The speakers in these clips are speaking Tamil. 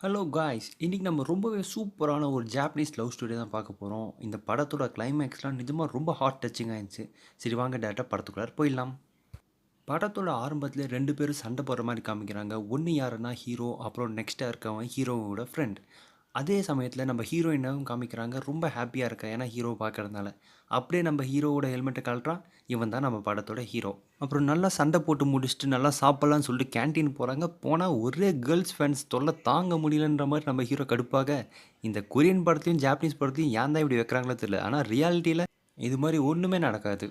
ஹலோ காய்ஸ், இன்னைக்கு நம்ம ரொம்பவே சூப்பரான ஒரு ஜாப்பனீஸ் லவ் ஸ்டோரி தான் பார்க்க போகிறோம். இந்த படத்தோட கிளைமேக்ஸ்லாம் நிஜமாக ரொம்ப ஹார்ட் டச்சிங்காக இருந்துச்சு. சரி வாங்க டேரெக்டாக படத்துக்குள்ளார போயிடலாம். படத்தோட ஆரம்பத்தில் ரெண்டு பேரும் சண்டை போடுற மாதிரி காமிக்கிறாங்க. ஒன்று யாருன்னா ஹீரோ, அப்புறம் நெக்ஸ்ட்டாக இருக்கவன் ஹீரோவோட ஃப்ரெண்ட். அதே சமயத்தில் நம்ம ஹீரோயினாவும் காமிக்கிறாங்க, ரொம்ப ஹாப்பியாக இருக்கா ஏன்னா ஹீரோ பார்க்கறதுனால. அப்படியே நம்ம ஹீரோவோட ஹெல்மெட்டை கழட்டுறான், இவன் தான் நம்ம படத்தோட ஹீரோ. அப்புறம் நல்லா சண்டை போட்டு முடிச்சுட்டு நல்லா சாப்பிட்லான்னு சொல்லிட்டு கேன்டீன் போகிறாங்க. போனால் ஒரே கேர்ள்ஸ் ஃபேன்ஸ் தொல்லை தாங்க முடியலன்ற மாதிரி நம்ம ஹீரோ கடுப்பாக, இந்த கொரியன் படத்தையும் ஜாப்பனீஸ் படத்தையும் ஏன் தான் இப்படி வைக்கிறாங்களோ தெரியல. ஆனால் ரியாலிட்டியில் இது மாதிரி ஒன்றுமே நடக்காது.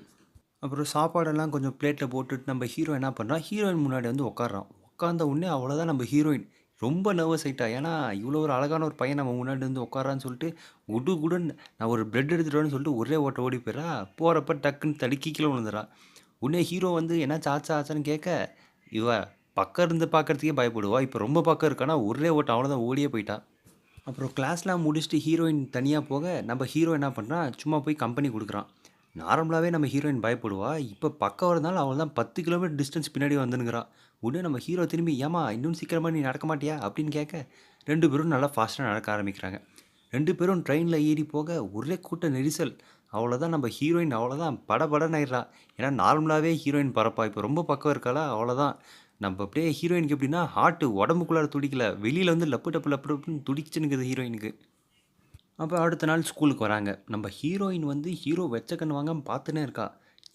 அப்புறம் சாப்பாடெல்லாம் கொஞ்சம் பிளேட்டில் போட்டுட்டு நம்ம ஹீரோ என்ன பண்ணுறான், ஹீரோயின் முன்னாடி வந்து உட்காடுறான். உட்காந்த உடனே அவ்வளோதான், நம்ம ஹீரோயின் ரொம்ப நர்வஸ் ஆகிட்டா. ஏன்னா இவ்வளோ ஒரு அழகான ஒரு பையன் நம்ம முன்னாடி வந்து உட்காரான்னு சொல்லிட்டு குடு குடுன்னு நான் ஒரு பிரெட் எடுத்துகிட்டு வரேன்னு சொல்லிட்டு ஒரே ஓட்ட ஓடி போயிடறா. போகிறப்ப டக்குன்னு தடுக்கி கீழே விழுந்துடா. உடனே ஹீரோ வந்து என்னாச்சு ஆச்சா ஆச்சான்னு கேட்க, இவ பக்கம் இருந்து பார்க்கறதுக்கே பயப்படுவா, இப்போ ரொம்ப பக்கம் இருக்கானா ஒரே ஓட்டம், அவ்வளோதான் ஓடியே போயிட்டா. அப்புறம் கிளாஸ்லாம் முடிச்சுட்டு ஹீரோயின் தனியாக போக நம்ம ஹீரோ என்ன பண்ணுறான், சும்மா போய் கம்பெனி கொடுக்குறான். நார்மலாகவே நம்ம ஹீரோயின் பயப்படுவா, இப்போ பக்கம் வரதுனால அவள் தான் 10 கிலோமீட்டர் டிஸ்டன்ஸ் பின்னாடி வந்துனுங்கிறா. உடனே நம்ம ஹீரோ திரும்பி ஏமா இன்னும் சீக்கிரமாக நீ நடக்க மாட்டியா அப்படின்னு கேட்க, ரெண்டு பேரும் நல்லா ஃபாஸ்ட்டாக நடக்க ஆரம்பிக்கிறாங்க. ரெண்டு பேரும் ட்ரெயினில் ஏறி போக ஒரே கூட்ட நெரிசல். அவ்வளோதான், நம்ம ஹீரோயின் அவ்வளோதான் படபடன்னு ஆயிடுறா. ஏன்னா நார்மலாகவே ஹீரோயின் பறப்பா, இப்போ ரொம்ப பக்கம் இருக்காளா, அவ்வளோதான். நம்ம அப்படியே ஹீரோயினுக்கு எப்படின்னா ஹார்ட்டு உடம்புக்குள்ளார துடிக்கல, வெளியில் வந்து லப்பு டப்பு லப்பு டப்புன்னு துடிச்சுனுக்குது ஹீரோயினுக்கு. அப்போ அடுத்த நாள் ஸ்கூலுக்கு வராங்க. நம்ம ஹீரோயின் வந்து ஹீரோ வெச்ச கண்ணு வாங்காம பார்த்துன்னே இருக்கா.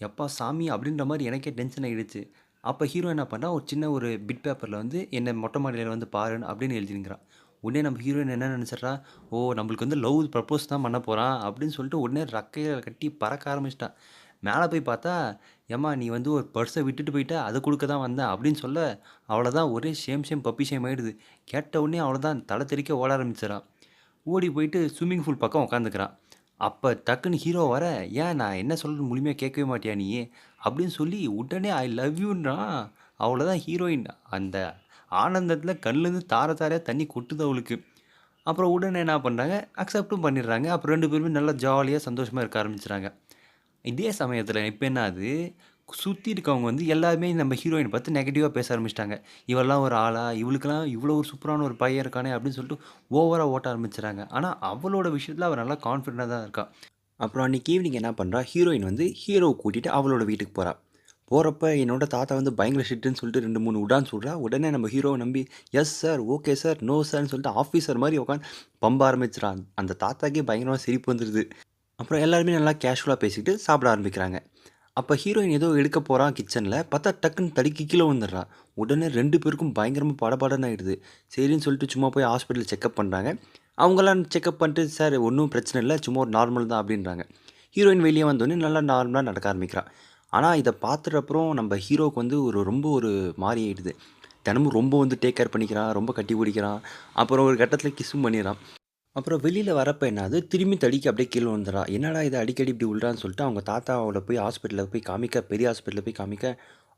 எப்பா சாமி அப்படின்ற மாதிரி எனக்கே டென்ஷன் ஆகிடுச்சு. அப்போ ஹீரோ என்ன பண்ணா, ஒரு சின்ன ஒரு பிட் பேப்பரில் வந்து என்னை மொட்டை மாடியில் வந்து பாருன்னு அப்படின்னு எழுதினுங்கிறான். உடனே நம்ம ஹீரோயின் என்ன நினச்சிட்றா, ஓ நம்மளுக்கு வந்து லவ் ப்ரப்போஸ் தான் பண்ண போகிறான் அப்படின்னு சொல்லிட்டு உடனே ரக்கையை கட்டி பறக்க ஆரம்பிச்சிட்டான். மேலே போய் பார்த்தா, ஏம்மா நீ வந்து ஒரு பர்ஸை விட்டுட்டு போயிட்ட, அதை கொடுக்க தான் வந்தேன் அப்படின்னு சொல்ல, அவ்வளோதான் ஒரே ஷேம் பப்பி ஷேம் ஆகிடுது. கேட்ட உடனே அவ்வளோதான் தலை தெறிக்க ஓட ஆரம்பிச்சிடறான். ஓடி போயிட்டு ஸ்விம்மிங் பூல் பக்கம் உட்காந்துக்கிறான். அப்போ டக்குன்னு ஹீரோ வர, ஏன் நான் என்ன சொல்கிறது முழுமையாக கேட்கவே மாட்டியா நீ அப்படின்னு சொல்லி உடனே ஐ லவ் யூன்றான். அவ்வளோதான், ஹீரோயின் அந்த ஆனந்தத்தில் கண்ணுலேருந்து தார தாரையாக தண்ணி கொட்டுது அவளுக்கு. அப்புறம் உடனே என்ன பண்ணுறாங்க, அக்செப்டும் பண்ணிடுறாங்க. அப்புறம் ரெண்டு பேருமே நல்லா ஜாலியாக சந்தோஷமாக இருக்க ஆரம்பிச்சுறாங்க. இதே சமயத்தில் இப்போ என்ன ஆகுது, சுற்றி இருக்கவங்க வந்து எல்லாருமே நம்ம ஹீரோயினை பார்த்து நெகட்டிவாக பேச ஆரம்பிச்சிட்டாங்க. இவெல்லாம் ஒரு ஆளா, இவளுக்கெல்லாம் இவ்வளோ ஒரு சூப்பரான ஒரு பையன் இருக்கானே அப்படின்னு சொல்லிட்டு ஓவராக ஓட்ட ஆரம்பிச்சுறாங்க. ஆனால் அவளோட விஷயத்தில் அவள் நல்லா கான்ஃபிடென்ட்டாக தான் இருக்கா. அப்புறம் அன்றைக்கி ஈவினிங் என்ன பண்ணுறா, ஹீரோயின் வந்து ஹீரோவை கூட்டிகிட்டு அவளோட வீட்டுக்கு போகிறா. போகிறப்ப என்னோட தாத்தா வந்து பயங்கர ஷிட்டுன்னு சொல்லிட்டு 2 3 உடான்னு சொல்கிறா. உடனே நம்ம ஹீரோவை நம்பி yes sir, okay sir, no சார்ன்னு சொல்லிட்டு ஆஃபீஸர் மாதிரி உட்காந்து பம்ப ஆரம்பிச்சிடான். அந்த தாத்தாக்கே பயங்கரமாக சிரிப்பு வந்துடுது. அப்புறம் எல்லாருமே நல்லா கேஷுவலாக பேசிக்கிட்டு சாப்பிட ஆரம்பிக்கிறாங்க. அப்போ ஹீரோயின் ஏதோ எடுக்க போகிறான் கிச்சனில், பார்த்தா டக்குன்னு தடுக்கி கீழே வந்துடுறா. உடனே ரெண்டு பேருக்கும் பயங்கரமாக படபடன்னு ஆகிடுது. சரின்னு சொல்லிட்டு சும்மா போய் ஹாஸ்பிட்டலில் செக்கப் பண்ணுறாங்க. அவங்களாம் செக்கப் பண்ணிட்டு சார் ஒன்றும் பிரச்சனை இல்லை, சும்மா ஒரு நார்மல் தான் அப்படின்றாங்க. ஹீரோயின் வெளியே வந்தோடனே நல்லா நார்மலாக நடக்க ஆரம்பிக்கிறான். ஆனால் இதை பார்த்துட்டு அப்புறம் நம்ம ஹீரோவுக்கு வந்து ரொம்ப ஒரு மாறி ஆகிடுது. தினமும் ரொம்ப வந்து டேக் கேர் பண்ணிக்கிறான், ரொம்ப கட்டி பிடிக்கிறான். அப்புறம் ஒரு கட்டத்தில் கிஸ்ஸும் பண்ணிடுறான். அப்புறம் வெளியில் வரப்போ என்னாது, திரும்பி தடிக்கி அப்படியே கீழே வந்துடுறா. என்னடா இது அடிக்கடி இப்படி விழுறான்னு சொல்லிட்டு அவங்க தாத்தா அவளை போய் ஹாஸ்பிட்டலில் போய் காமிக்க, பெரிய ஹாஸ்பிட்டலில் போய் காமிக்க,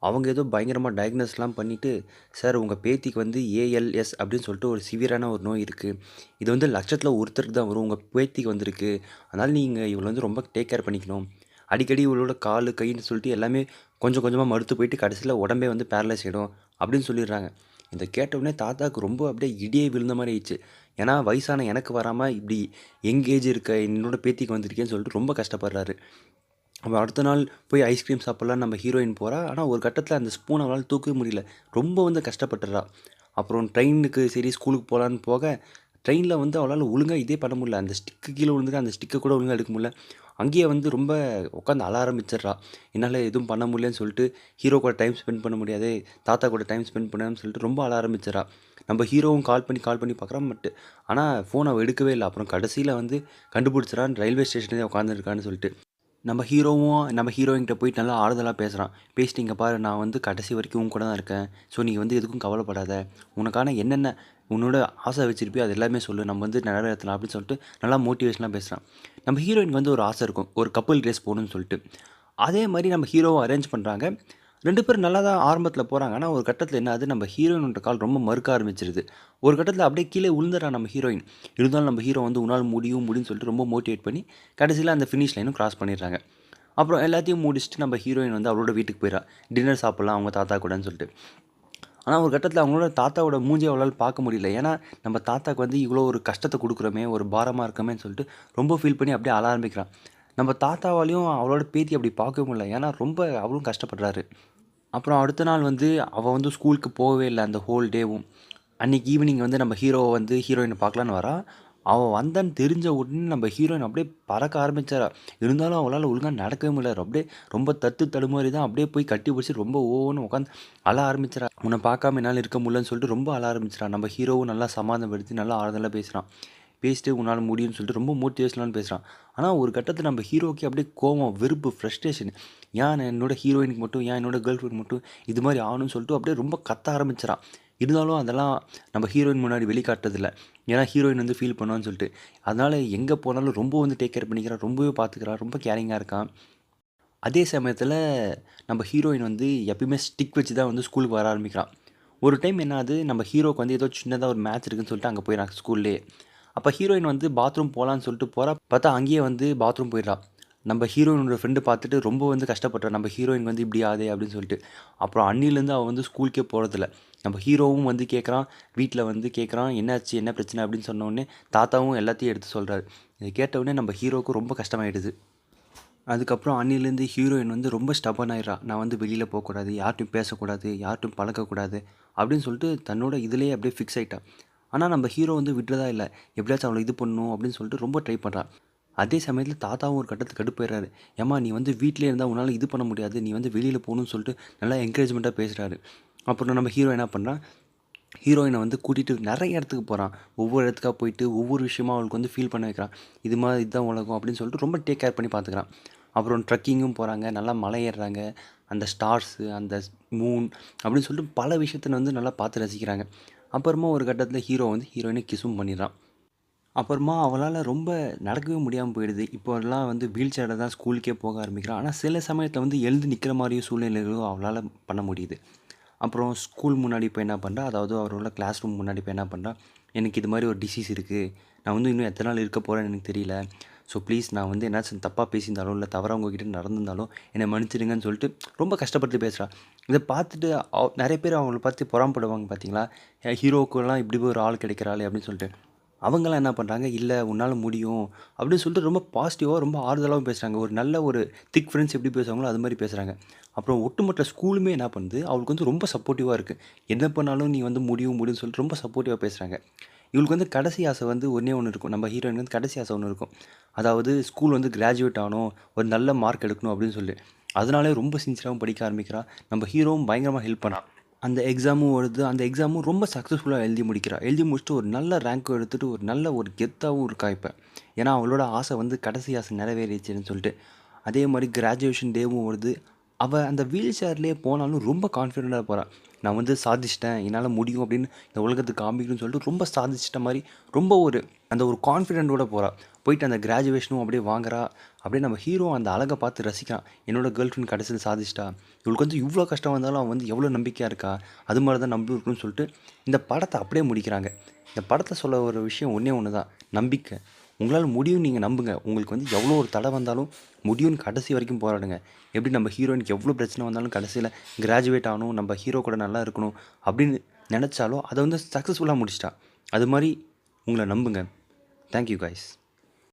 அவங்க ஏதோ பயங்கரமாக டயக்னோஸ்லாம் பண்ணிவிட்டு, சார் உங்கள் பேத்திக்கு வந்து ஏஎல்எஸ் அப்படின்னு சொல்லிட்டு ஒரு சிவியரான ஒரு நோய் இருக்குது. இது வந்து லட்சத்தில் ஒருத்தருக்கு தான் வரும், உங்கள் பேத்திக்கு வந்திருக்கு. அதனால் நீங்கள் இவளை வந்து ரொம்ப டேக் கேர் பண்ணிக்கணும். அடிக்கடி இவளோட கால் கைன்னு சொல்லிட்டு எல்லாமே கொஞ்சம் கொஞ்சமாக மறுத்து போயிட்டு கடைசியில் உடம்பே வந்து பேரலைஸ் ஆகிடும் அப்படின்னு சொல்லிடுறாங்க. இதை கேட்டவுடனே தாத்தாவுக்கு ரொம்ப அப்படியே இடியே விழுந்த மாதிரி ஆயிடுச்சு. ஏன்னா வயசான எனக்கு வராமல் இப்படி யங் ஏஜ் இருக்க என்னோட பேத்திக்கு வந்திருக்கேன்னு சொல்லிட்டு ரொம்ப கஷ்டப்படுறாரு. அவள் அடுத்த நாள் போய் ஐஸ்கிரீம் சாப்பிட்லாம் நம்ம ஹீரோயின் போகிறா. ஆனால் ஒரு கட்டத்தில் அந்த ஸ்பூன் அவளால் தூக்கவே முடியல, ரொம்ப வந்து கஷ்டப்பட்டுறா. அப்புறம் ட்ரெயினுக்கு சரி ஸ்கூலுக்கு போகலான்னு போக, ட்ரெயினில் வந்து அவளால் ஒழுங்காக இதே பண்ண முடியல. அந்த ஸ்டிக்கு கீழே விழுந்துட்டு அந்த ஸ்டிக்கை கூட ஒழுங்காக எடுக்க முடியல. அங்கேயே வந்து ரொம்ப உட்காந்து அழ ஆரம்பிச்சிடுறா. என்னால் எதுவும் பண்ண முடியலன்னு சொல்லிட்டு ஹீரோ கூட டைம் ஸ்பெண்ட் பண்ண முடியாது, தாத்தா கூட டைம் ஸ்பெண்ட் பண்ணான்னு சொல்லிட்டு ரொம்ப அழ ஆரம்பிச்சிடறா. நம்ம ஹீரோவும் கால் பண்ணி பார்க்குறான். ஆனால் ஃபோன் அவள் எடுக்கவே இல்லை. அப்புறம் கடைசியில் வந்து கண்டுபிடிச்சிடான், ரயில்வே ஸ்டேஷன்லேயே உட்காந்துருக்கான்னு சொல்லிட்டு. நம்ம ஹீரோவும் நம்ம ஹீரோயின்கிட்ட போயிட்டு நல்லா ஆறுதலாக பேசுகிறான். பேசிட்டு இங்கே பாரு, நான் வந்து கடைசி வரைக்கும் உன் கூட தான் இருக்கேன். ஸோ நீ வந்து எதுக்கும் கவலைப்படாத. உனக்கான என்னென்ன உன்னோட ஆசை வச்சிருப்பியோ அது எல்லாமே சொல்லு, நம்ம வந்து நிறைவேற்றலாம் அப்படின்னு சொல்லிட்டு நல்லா மோட்டிவேஷனாக பேசுகிறான். நம்ம ஹீரோயினுக்கு வந்து ஒரு ஆசை இருக்கும், ஒரு கப்புள் ரேஸ் போகணுன்னு சொல்லிட்டு. அதே மாதிரி நம்ம ஹீரோவை அரேஞ்ச் பண்ணுறாங்க. ரெண்டு பேரும் நல்லா தான் ஆரம்பத்தில் போகிறாங்க. ஆனால் ஒரு கட்டத்தில் என்ன ஆகுது, நம்ம ஹீரோயினோட கால் ரொம்ப மறுக்க ஆரம்பிச்சிருது. ஒரு கட்டத்தில் அப்படியே கீழே விழுந்துடுறா நம்ம ஹீரோயின். இருந்தாலும் நம்ம ஹீரோ வந்து உன்னால் முடியும் முடியும்னு சொல்லிட்டு ரொம்ப மோட்டிவேட் பண்ணி கடைசியில் அந்த ஃபினிஷ் லைனும் கிராஸ் பண்ணிடுறாங்க. அப்புறம் எல்லாத்தையும் முடிச்சுட்டு நம்ம ஹீரோயின் வந்து அவளோட வீட்டுக்கு போயிடறா. டின்னர் சாப்பிட்லாம் அவங்க தாத்தா கூடன்னு சொல்லிட்டு. ஆனால் ஒரு கட்டத்தில் அவங்களோட தாத்தாவோட மூஞ்சியை அவளால் பார்க்க முடியல. ஏன்னா நம்ம தாத்தாக்கு வந்து இவ்வளோ ஒரு கஷ்டத்தை கொடுக்குறோமே, ஒரு பாரமாக இருக்கமேன்னு சொல்லிட்டு ரொம்ப ஃபீல் பண்ணி அப்படியே அழ ஆரம்பிக்கிறான். நம்ம தாத்தாவாலையும் அவளோட பேத்தி அப்படி பார்க்கவே முடியல. ஏன்னா ரொம்ப அவளும் கஷ்டப்படுறாரு. அப்புறம் அடுத்த நாள் வந்து அவள் வந்து ஸ்கூலுக்கு போகவே இல்லை அந்த ஹோல் டேவும். அன்றைக்கி ஈவினிங் வந்து நம்ம ஹீரோவை வந்து ஹீரோயினை பார்க்கலான்னு வரா. அவள் வந்தான்னு தெரிஞ்ச உடனே நம்ம ஹீரோயின் அப்படியே பறக்க ஆரம்பிச்சாரா. இருந்தாலும் அவளால் ஒழுங்காக நடக்கவே முடியல. அப்படியே ரொம்ப தட்டு தடுமாறி தான் அப்படியே போய் கட்டி பிடிச்சி ரொம்ப ஓன்னு உட்காந்து அழ ஆரம்பிச்சிடா. உன்னை பார்க்காம என்னால் இருக்க முடியலன்னு சொல்லிட்டு ரொம்ப அழ ஆரம்பிச்சிடா. நம்ம ஹீரோவும் நல்லா சமாதானப்படுத்தி நல்லா ஆறுதலாக பேசுகிறான். பேசிட்டு உன்னால் முடியும்னு சொல்லிட்டு ரொம்ப மோட்டிவேஷனலாக பேசுகிறான். ஆனால் ஒரு கட்டத்தில் நம்ம ஹீரோக்கே அப்படியே கோவம், வெறுப்பு, ஃப்ரஸ்ட்ரேஷன். ஏன் என்னோட ஹீரோயினுக்கு மட்டும், ஏன் என்னோட கேர்ள் ஃப்ரெண்ட் மட்டும் இது மாதிரி ஆகணும்னு சொல்லிட்டு அப்படியே ரொம்ப கத்த ஆரம்பிச்சிடான். இருந்தாலும் அதெல்லாம் நம்ம ஹீரோயின் முன்னாடி வெளிக்காட்டுறதில்ல. ஏன்னா ஹீரோயின் வந்து ஃபீல் பண்ணுவான்னு சொல்லிட்டு. அதனால் எங்கே போனாலும் ரொம்ப வந்து டேக் கேர் பண்ணிக்கிறான், ரொம்பவே பார்த்துக்கிறான், ரொம்ப கேரிங்காக இருக்கான். அதே சமயத்தில் நம்ம ஹீரோயின் வந்து எப்பயுமே ஸ்டிக் வச்சு தான் வந்து ஸ்கூலுக்கு வர ஆரம்பிக்கிறான். ஒரு டைம் என்ன ஆகுது, நம்ம ஹீரோக்கு வந்து ஏதோ சின்னதாக ஒரு மேட்ச் இருக்குன்னு சொல்லிட்டு அங்கே போயிடறான் ஸ்கூல்லேயே. அப்போ ஹீரோயின் வந்து பாத்ரூம் போகலான்னு சொல்லிட்டு போகிறா. பார்த்தா அங்கேயே வந்து பாத்ரூம் போயிடுறா. நம்ம ஹீரோயினோட ஃப்ரெண்டு பார்த்துட்டு ரொம்ப வந்து கஷ்டப்படுறா. நம்ம ஹீரோயின் வந்து இப்படி ஆகுதே அப்படின்னு சொல்லிட்டு. அப்புறம் அன்னிலேருந்து அவள் வந்து ஸ்கூலுக்கே போகிறதில்ல. நம்ம ஹீரோவும் வந்து கேட்குறான், வீட்டில் வந்து கேட்குறான், என்னாச்சு என்ன பிரச்சனை அப்படின்னு சொன்னோடனே தாத்தாவும் எல்லாத்தையும் எடுத்து சொல்கிறாரு. இதை கேட்டவுடனே நம்ம ஹீரோவுக்கு ரொம்ப கஷ்டமாயிடுது. அதுக்கப்புறம் அன்னிலேருந்து ஹீரோயின் வந்து ரொம்ப ஸ்டபன் ஆயிடுறா. நான் வந்து வெளியில் போகக்கூடாது, யார்ட்டையும் பேசக்கூடாது, யார்ட்டையும் பழக்கக்கூடாது அப்படின்னு சொல்லிட்டு தன்னோட இதிலேயே அப்படியே ஃபிக்ஸ் ஆகிட்டா. ஆனால் நம்ம ஹீரோ வந்து விட்டுறதா இல்லை. எப்படியாச்சும் அவளை இது பண்ணணும் அப்படின்னு சொல்லிட்டு ரொம்ப ட்ரை பண்ணுறான். அதே சமயத்தில் தாத்தாவும் ஒரு கட்டத்துக்கு கடுப்பாயிடுறாரு. ஏம்மா நீ வந்து வீட்டிலே இருந்தால் உன்னால் இது பண்ண முடியாது, நீ வந்து வெளியில் போகணும்னு சொல்லிட்டு நல்லா என்கரேஜ்மெண்ட்டாக பேசுகிறாரு. அப்புறம் நம்ம ஹீரோ என்ன பண்ணுறான், ஹீரோயினை வந்து கூட்டிகிட்டு நிறைய இடத்துக்கு போகிறான். ஒவ்வொரு இடத்துக்காக போயிட்டு ஒவ்வொரு விஷயமா அவளுக்கு வந்து ஃபீல் பண்ண வைக்கிறான். இது மாதிரி இதுதான் உலகம் அப்படின்னு சொல்லிட்டு ரொம்ப டேக் கேர் பண்ணி பார்த்துக்கிறான். அப்புறம் ட்ரக்கிங்கும் போகிறாங்க, நல்லா மலை ஏறுறாங்க, அந்த ஸ்டார்ஸு, அந்த மூன் அப்படின்னு சொல்லிட்டு பல விஷயத்தை வந்து நல்லா பார்த்து ரசிக்கிறாங்க. அப்புறமா ஒரு கட்டத்தில் ஹீரோ வந்து ஹீரோயினை கிஸும் பண்ணிடுறான். அப்புறமா அவளால் ரொம்ப நடக்கவே முடியாமல் போயிடுது. இப்போலாம் வந்து வீல் சேரில் தான் ஸ்கூலுக்கே போக ஆரம்பிக்கிறான். ஆனால் சில சமயத்தில் வந்து எழுந்து நிற்கிற மாதிரியும் சூழ்நிலைகளும் அவளால் பண்ண முடியுது. அப்புறம் ஸ்கூல் முன்னாடி போய் என்ன பண்ணுறா, அதாவது அவரோட கிளாஸ் ரூம் முன்னாடி போய் என்ன பண்ணுறா, எனக்கு இது மாதிரி ஒரு டிசீஸ் இருக்குது, நான் வந்து இன்னும் எத்தனை நாள் இருக்க போகிறேன்னு எனக்கு தெரியல, ஸோ ப்ளீஸ் நான் வந்து என்னாச்சும் தப்பாக பேசியிருந்தாலும் இல்லை தவறாக உங்ககிட்ட நடந்திருந்தாலும் என்னை மன்னிச்சிடுங்கன்னு சொல்லிட்டு ரொம்ப கஷ்டப்பட்டு பேசுகிறா. இதை பார்த்துட்டு நிறைய பேர் அவங்கள பார்த்து பொறாமப்படுவாங்க பார்த்தீங்களா, ஹீரோவுக்குலாம் இப்படி ஒரு ஆள் கிடைக்கிறாளே அப்படின்னு சொல்லிட்டு. அவங்களாம் என்ன பண்ணுறாங்க, இல்லை உன்னால் முடியும் அப்படின்னு சொல்லிட்டு ரொம்ப பாசிட்டிவாக ரொம்ப ஆறுதலாகவும் பேசுகிறாங்க. ஒரு நல்ல ஒரு திக் ஃப்ரெண்ட்ஸ் எப்படி பேசுவாங்களோ அது மாதிரி பேசுகிறாங்க. அப்புறம் ஒட்டுமொத்த ஸ்கூலுமே என்ன பண்ணுது, அவளுக்கு வந்து ரொம்ப சப்போர்ட்டிவாக இருக்குது. என்ன பண்ணாலும் நீ வந்து முடியும் முடியும்னு சொல்லிட்டு ரொம்ப சப்போர்ட்டிவாக பேசுகிறாங்க. இவளுக்கு வந்து கடைசி ஆசை வந்து ஒன்றே ஒன்று இருக்கும். நம்ம ஹீரோயினுக்கு வந்து கடைசி ஆசை ஒன்று இருக்கும். அதாவது ஸ்கூல் வந்து கிராஜுவேட் ஆகணும், ஒரு நல்ல மார்க் எடுக்கணும் அப்படின்னு சொல்லி. அதனாலே ரொம்ப சின்சியராகவும் படிக்க ஆரம்பிக்கிறா. நம்ம ஹீரோவும் பயங்கரமாக ஹெல்ப் பண்ணான். அந்த எக்ஸாமும் வருது. அந்த எக்ஸாமும் ரொம்ப சக்ஸஸ்ஃபுல்லாக எழுதி முடிக்கிறா. எழுதி முடிச்சுட்டு ஒரு நல்ல ரேங்க்கும் எடுத்துகிட்டு ஒரு நல்ல ஒரு கெத்தாகவும் இருக்கா இப்போ. ஏன்னா அவளோட ஆசை வந்து கடைசி ஆசை நிறைவேறிச்சுன்னு சொல்லிட்டு. அதே மாதிரி கிராஜுவேஷன் டேவும் வருது. அவள் அந்த வீல் சேர்லேயே போனாலும் ரொம்ப கான்ஃபிடெண்ட்டாக போகிறாள். நான் வந்து சாதிச்சிட்டேன், என்னால் முடியும் அப்படின்னு இந்த உலகத்துக்கு காமிக்கணும்னு சொல்லிட்டு ரொம்ப சாதிச்சிட்ட மாதிரி ரொம்ப ஒரு அந்த ஒரு கான்ஃபிடென்ட்டோட போகிறாள். போயிட்டு அந்த கிராஜுவேஷனும் அப்படியே வாங்குறா. அப்படியே நம்ம ஹீரோ அந்த அழகை பார்த்து ரசிக்கிறான். என்னோட கேர்ள் ஃப்ரெண்ட் கடைசியில் சாதிச்சிட்டா, இவளுக்கு வந்து இவ்வளோ கஷ்டம் வந்தாலும் அவன் வந்து எவ்வளோ நம்பிக்கையாக இருக்கா, அது மாதிரி தான் நம்பி இருக்குன்னு சொல்லிட்டு இந்த படத்தை அப்படியே முடிக்கிறாங்க. இந்த படத்தை சொல்ல ஒரு விஷயம் ஒன்றே ஒன்று தான், நம்பிக்கை. உங்களால் முடியும், நீங்கள் நம்புங்க. உங்களுக்கு வந்து எவ்வளோ ஒரு தடை வந்தாலும் முடியும்னு கடைசி வரைக்கும் போராடுங்க. எப்படி நம்ம ஹீரோயினுக்கு எவ்வளோ பிரச்சனை வந்தாலும் கடைசியில் கிராஜுவேட் ஆகணும், நம்ம ஹீரோ கூட நல்லா இருக்கணும் அப்படின்னு நினச்சாலும் அதை வந்து சக்ஸஸ்ஃபுல்லாக முடிச்சிட்டா. அது மாதிரி உங்களை நம்புங்க. Thank you guys.